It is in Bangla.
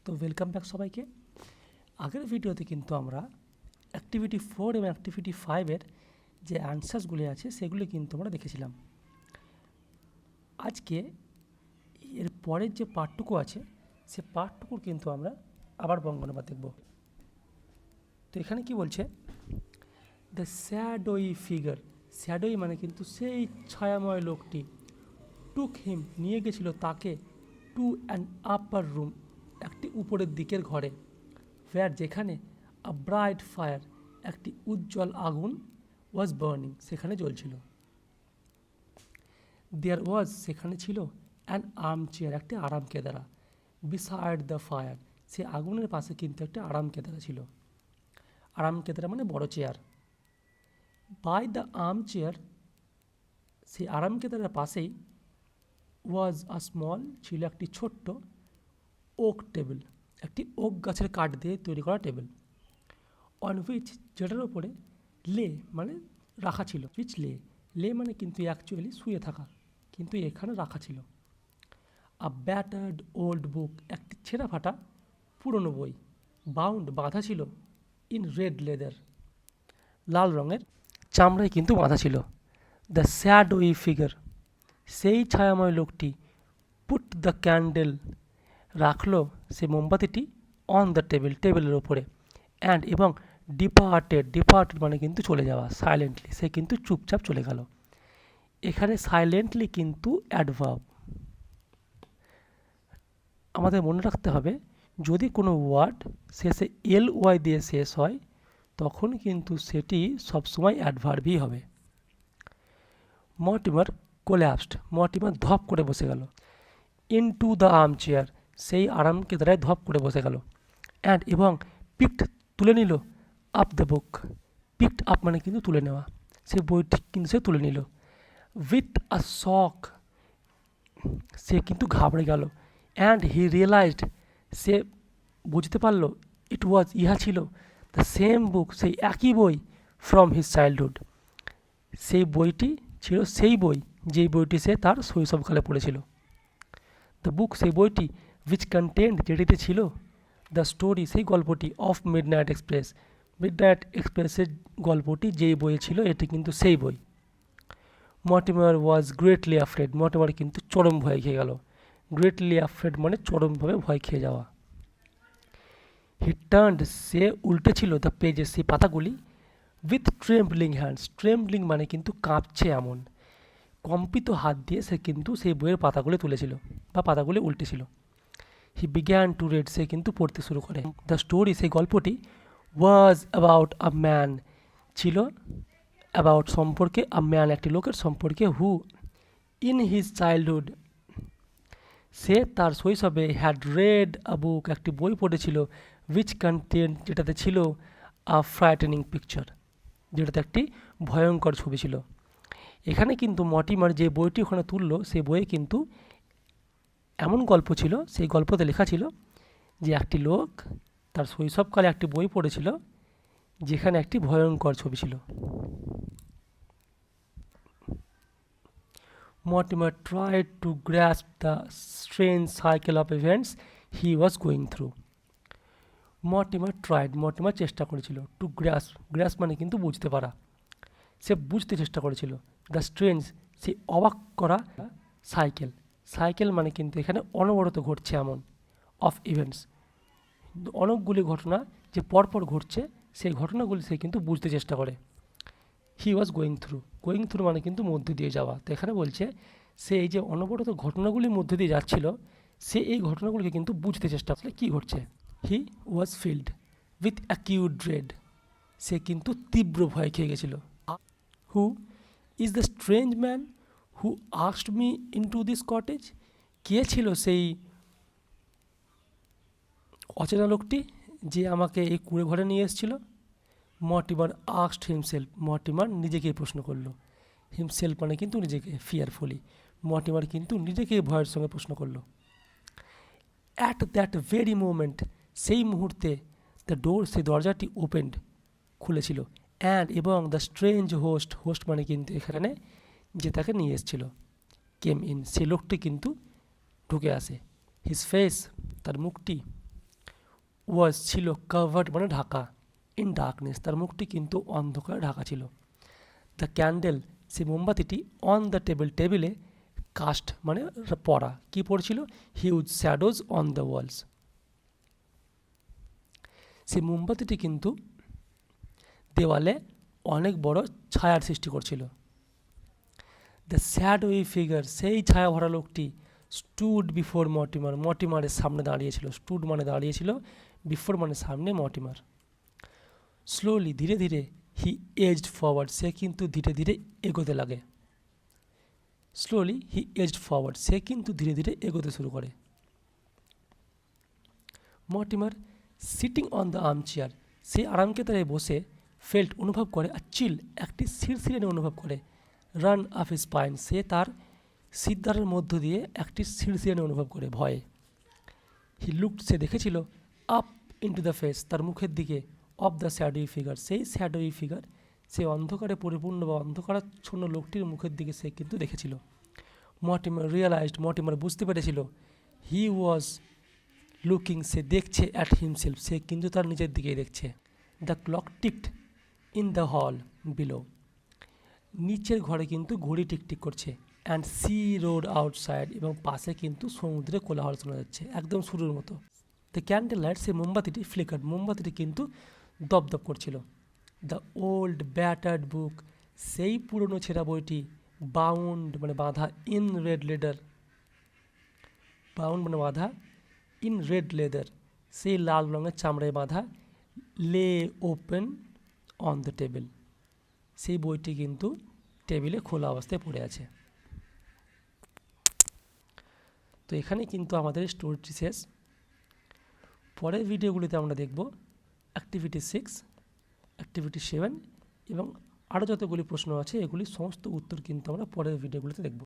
তো ওয়েলকাম ব্যাক সবাইকে। আগের ভিডিওতে কিন্তু আমরা অ্যাক্টিভিটি 4 এবং অ্যাক্টিভিটি 5-এর যে অ্যান্সার্সগুলি আছে সেগুলি কিন্তু আমরা দেখেছিলাম। আজকে এর পরের যে পার্টটুকু আছে সে পার্টটুকুর কিন্তু আমরা আবার বঙ্গানুবাদ দেখব। তো এখানে কি বলছে, দ্য শ্যাডোই ফিগার, শ্যাডোই মানে কিন্তু সেই ছায়াময় লোকটি, টুক হিম নিয়ে গেছিল তাকে, টু অ্যান আপার রুম একটি উপরের দিকের ঘরে, ওয়্যার যেখানে আ ব্রাইট ফায়ার একটি উজ্জ্বল আগুন, ওয়াজ বার্নিং সেখানে জ্বলছিল। দেয়ার ওয়াজ সেখানে ছিল অ্যান আর্ম চেয়ার একটি আরাম কেদারা, বিসাইড দ্য ফায়ার সে আগুনের পাশে কিন্তু একটা আরাম কেদারা ছিল। আরাম কেদারা মানে বড় chair. By the arm chair সেই আরাম কেদারার পাশেই ওয়াজ আ স্মল ছিল একটি ছোট্ট ওক টেবিল, একটি ওক গাছের কাঠ দিয়ে তৈরি করা টেবিল। অন হুইচ যেটার ওপরে লে মানে রাখা ছিল, হুইচ লে, লে মানে কিন্তু অ্যাকচুয়ালি শুয়ে থাকা, কিন্তু এখানে রাখা ছিল। আ ব্যাটার্ড ওল্ড বুক একটি ছেঁড়া ফাটা পুরনো বই, বাউন্ড বাঁধা ছিল ইন রেড লেদার লাল রঙের চামড়ায় কিন্তু বাঁধা ছিল। দ্য শ্যাডোই ফিগার সেই ছায়াময় লোকটি, পুট দ্য ক্যান্ডেল রাখলো সে মোমবাতিটি, অন দ্য টেবিল টেবিলের ওপরে, অ্যান্ড এবং ডিপার্টেড, ডিপার্টেড মানে কিন্তু চলে যাওয়া, সাইলেন্টলি সে কিন্তু চুপচাপ চলে গেল। এখানে সাইলেন্টলি কিন্তু অ্যাডভার্ব। আমাদের মনে রাখতে হবে যদি কোনো ওয়ার্ড শেষে এল ওয়াই দিয়ে শেষ হয় তখন কিন্তু সেটি সবসময় অ্যাডভার্বই হবে। মর্টিমার কোল্যাপসড, মর্টিমার ধপ করে বসে গেল। ইনটু দ্য আর্ম চেয়ার সেই আরাম কেদারায় ধপ করে বসে গেল। অ্যান্ড এবং পিকড তুলে নিল up the book, picked up মানে কিন্তু তুলে নেওয়া, সেই বইটি কিন্তু সে তুলে নিল। উইথ আ শক সে কিন্তু ঘাবড়ে গেল। অ্যান্ড হি রিয়েলাইজড সে বুঝতে পারল, ইট ওয়াজ ইহা ছিল দ্য সেম বুক সেই একই বই, ফ্রম হিজ চাইল্ডহুড সেই বইটি ছিল সেই বই যেই বইটি সে তার শৈশবকালে পড়েছিল। দ্য বুক সেই বইটি, উইচ কন্টেন্ট যেটিতে ছিল, দ্য স্টোরি সেই গল্পটি, অফ মিডনাইট এক্সপ্রেস মিডনাইট এক্সপ্রেসের গল্পটি যেই বইয়ে ছিল এটি কিন্তু সেই বই। মর্টিমার ওয়াজ গ্রেটলি অ্যাফ্রেড, মর্টিমার কিন্তু চরম ভয় খেয়ে গেল। গ্রেটলি অ্যাফ্রেড মানে চরমভাবে ভয় খেয়ে যাওয়া। হি টার্নড সে উল্টে ছিল দ্য পেজেস সেই পাতাগুলি, উইথ ট্রেম্বলিং হ্যান্ডস, ট্রেম্বলিং মানে কিন্তু কাঁপছে এমন, কম্পিত হাত দিয়ে সে কিন্তু সেই বইয়ের পাতাগুলি তুলেছিল বা পাতাগুলি উল্টেছিল। হি বিগ্যান টু রিড সে কিন্তু পড়তে শুরু করে। দ্য স্টোরি সেই গল্পটি, ওয়াজ অ্যাবাউট আ ম্যান ছিল, অ্যাবাউট সম্পর্কে, আ ম্যান একটি লোকের সম্পর্কে, হু ইন হিজ চাইল্ডহুড সে তার শৈশবে হ্যাড রেড আ বুক একটি বই পড়েছিল, উইচ কন্টেন্ট যেটাতে ছিল আ ফ্রাইটেনিং পিকচার যেটাতে একটি ভয়ঙ্কর ছবি ছিল। এখানে কিন্তু মর্টিমার যে বইটি ওখানে তুললো সেই বইয়ে কিন্তু এমন গল্প ছিল, সেই গল্পতে লেখা ছিল যে একটি লোক তার শৈশবকালে একটি বই পড়েছিল যেখানে একটি ভয়ঙ্কর ছবি ছিল। Mortimer tried to grasp the strange cycle of events he was going through. Mortimer tried, Mortimer চেষ্টা করেছিল, to grasp, grasp মানে কিন্তু বুঝতে পারা, সে বুঝতে চেষ্টা করেছিল, দ্য স্ট্রেঞ্জ সে অবাক করা সাইকেল, সাইকেল মানে কিন্তু এখানে অনবরত ঘটছে এমন, অফ ইভেন্টস অনেকগুলি ঘটনা যে পরপর ঘটছে সেই ঘটনাগুলি সে কিন্তু বুঝতে চেষ্টা করে। He was going through, going through মানে কিন্তু মধ্যে দিয়ে যাওয়া, তো এখানে বলছে সে এই যে অনবরত ঘটনাগুলির মধ্যে দিয়ে যাচ্ছিল সে এই ঘটনাগুলিকে কিন্তু বুঝতে চেষ্টা করছে কী ঘটছে। He was filled with acute dread সে কিন্তু তীব্র ভয় খেয়ে গেছিল। Who is the strange man who asked me into this cottage, কে ছিল সেই অচেনা লোকটি যে আমাকে এই কুঁড়ে ঘরে নিয়ে এসেছিল। মর্টিমার আস্কড হিমসেলফ, মর্টিমার নিজেকেই প্রশ্ন করলো, হিমসেলফ মানে কিন্তু নিজেকে, ফিয়ারফুলি মর্টিমার কিন্তু নিজেকে ভয়ের সঙ্গে প্রশ্ন করলো। অ্যাট দ্যাট ভেরি মোমেন্ট সেই মুহূর্তে, দ্য ডোর সেই দরজাটি ওপেন্ড খুলেছিল, অ্যান্ড এবং দ্য স্ট্রেঞ্জ হোস্ট, হোস্ট মানে কিন্তু এখানে যে তাকে নিয়ে এসেছিল, কেম ইন সেই লোকটি কিন্তু ঢুকে আসে। হিজ ফেস তার মুখটি, ওয়াজ ছিল কাভার্ড মানে ঢাকা, ইন ডার্কনেস তার মুখটি কিন্তু অন্ধকারে ঢাকা ছিল। দ্য ক্যান্ডেল সে মোমবাতিটি অন দ্য টেবিলে কাস্ট মানে পড়া, কি পড়ছিল? Huge shadows on the walls. সেই মোমবাতিটি কিন্তু দেওয়ালে অনেক বড় ছায়ার সৃষ্টি করছিল। দ্য শ্যাডোই ফিগার সেই ছায়া ভরা লোকটি স্টুড বিফোর মর্টিমারের সামনে দাঁড়িয়েছিল। স্টুড মানে দাঁড়িয়েছিল, বিফোর মানে সামনে, মর্টিমার। স্লোলি ধীরে ধীরে হি এজড ফরওয়ার্ড সে কিন্তু ধীরে ধীরে এগোতে লাগে। স্লোলি হি এজড ফরওয়ার্ড সে কিন্তু ধীরে ধীরে এগোতে শুরু করে। Mortimer sitting on the arm chair সেই আরামকেদারে বসে ফেল্ট অনুভব করে, আর চিল একটি শিরশিরানি অনুভব করে। রান আপ হিজ স্পাইন সে তার সিদ্ধারের মধ্য দিয়ে একটি শিরশিরানি অনুভব করে ভয়ে। হি লুকড সে দেখেছিল আপ ইন্টু দ্য ফেস তার মুখের দিকে, অফ দ্য শ্যাডোই ফিগার সেই শ্যাডোই ফিগার সেই অন্ধকারে পরিপূর্ণ বা অন্ধকারাচ্ছন্ন লোকটির মুখের দিকে সে কিন্তু দেখেছিল। মর্টিমার বুঝতে পেরেছিল হি ওয়াজ লুকিং সে দেখছে অ্যাট হিমসেলফ সে কিন্তু তার নিজের দিকেই দেখছে। The clock ticked in the hall below নিচের ঘরে কিন্তু ঘড়ি টিকটিক করছে। অ্যান্ড সি রোড আউটসাইড এবং পাশে কিন্তু সমুদ্রে কোলাহল শোনা যাচ্ছে একদম শুরুর মতো। দ্য ক্যান্ডেল লাইট সেই মোমবাতিটি ফ্লিকার মোমবাতিটি কিন্তু দপদপ করছিল। দ্য ওল্ড ব্যাটার্ড বুক সেই পুরনো ছেঁড়া বইটি বাউন্ড মানে বাঁধা ইন রেড লেদার বাউন্ড মানে বাঁধা ইন রেড লেদার সেই লাল রঙের চামড়ায় বাঁধা লে ওপেন অন দ্য টেবিল সেই বইটি কিন্তু টেবিলে খোলা অবস্থায় পড়ে আছে। তো এখানে কিন্তু আমাদের স্টোরিটি শেষ। পরের ভিডিওগুলিতে আমরা দেখব অ্যাক্টিভিটি 6, অ্যাক্টিভিটি 7 এবং আরও যতগুলি প্রশ্ন আছে এগুলি সমস্ত উত্তর কিন্তু আমরা পরের ভিডিওগুলিতে দেখব।